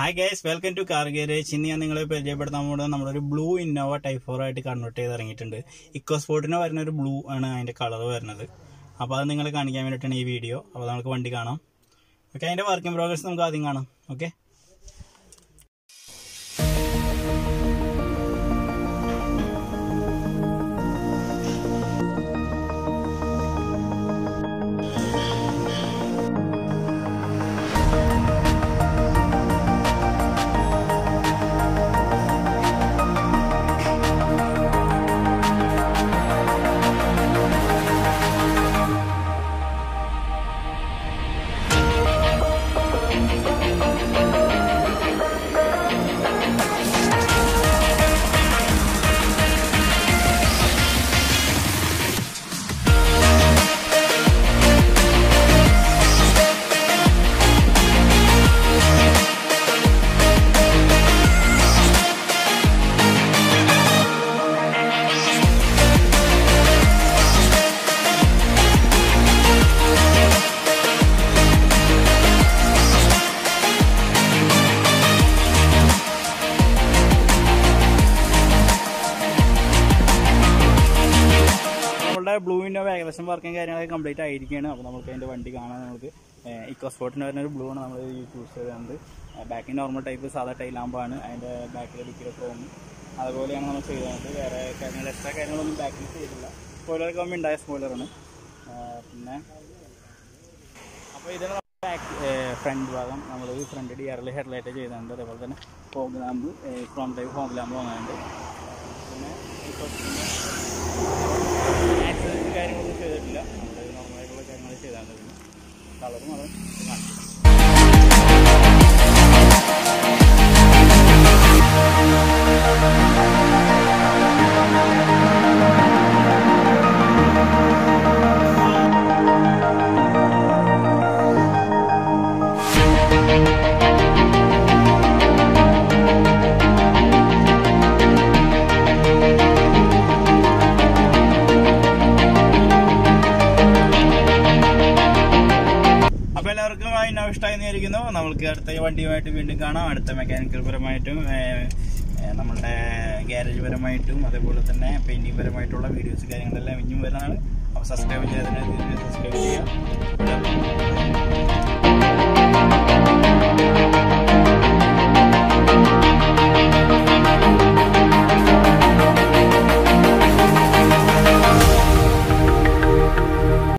Hi guys, welcome to CarJJ. ഇന്ന് ഞാൻ നിങ്ങളെ പരിചയപ്പെടുത്താൻ പോകുന്നത് നമ്മളൊരു ബ്ലൂ ഇന്നോവ ടൈപ്പ് 4 ആയിട്ട് കൺവേർട്ട് ചെയ്ത് ഇറങ്ങിയിട്ടുണ്ട്. ഇക്കോസ്പോർട്ടിന് വരുന്ന ഒരു ബ്ലൂ ആണ് അതിന്റെ കളർ വരുന്നത്. അപ്പോൾ അത് നിങ്ങളെ കാണിക്കാൻ വേണ്ടിയിട്ടാണ് ഈ വീഡിയോ. അപ്പോൾ നമുക്ക് വണ്ടി കാണാം. ഓക്കെ, അതിന്റെ വർക്കിംഗ് പ്രോഗ്രസ് നമുക്ക് ആദ്യം കാണാം. ഓക്കെ, ബ്ലൂ ഇന്നോവ ഏകദേശം വർക്കും കാര്യങ്ങളൊക്കെ കംപ്ലീറ്റ് ആയിരിക്കുകയാണ്. അപ്പോൾ നമുക്ക് അതിൻ്റെ വണ്ടി കാണാൻ നമുക്ക് ഇക്കോസ്പോർട്ടിന് വരുന്ന ഒരു ബ്ലൂ ആണ് നമ്മൾ ചൂസ് ചെയ്തത്. ബാക്കിൽ നോർമൽ ടൈപ്പ് സാധാ ടൈലാകുമ്പോഴാണ് അതിൻ്റെ ബാക്കിൽ ഡിക്കിയുടെ ക്രോം അതുപോലെയാണ് നമ്മൾ ചെയ്തത്. വേറെ കാര്യങ്ങൾ എക്സ്ട്രാ കാര്യങ്ങളൊന്നും ബാക്കിൽ ചെയ്തില്ല. സ്പോയിലറൊക്കെ ആകുമ്പോൾ ഉണ്ടായ സ്പോയിലറാണ്. പിന്നെ അപ്പോൾ ഇതിന് ഫ്രണ്ട് ഭാഗം നമ്മൾ ഫ്രണ്ട് DRL ഹെഡ്ലൈറ്റ് ചെയ്തിട്ടുണ്ട്. അതേപോലെ തന്നെ fog lamp from type fog lamp വന്നിട്ടുണ്ട്. പിന്നെ ആക്സിഡൻറ്റ് കാര്യങ്ങളൊന്നും ചെയ്തിട്ടില്ല. നമ്മൾ നോർമലായിട്ടുള്ള കാര്യങ്ങൾ ചെയ്താണ്. കളറും അത് കാണിച്ചു. എല്ലാവർക്കും ഇന്നോവ ഇഷ്ടമായിരിക്കുന്നു. നമുക്ക് അടുത്ത വണ്ടിയുമായിട്ട് വീണ്ടും കാണാം. അടുത്ത മെക്കാനിക്കൽ പരമായിട്ടും നമ്മളുടെ ഗ്യാരേജ് പരമായിട്ടും അതേപോലെ തന്നെ പെയിന്റിംഗ് പരമായിട്ടുള്ള വീഡിയോസ് കാര്യങ്ങളെല്ലാം ഇനിയും വരുന്നതാണ്. അപ്പോൾ സബ്സ്ക്രൈബ് ചെയ്തതിന് സബ്സ്ക്രൈബ് ചെയ്യുക.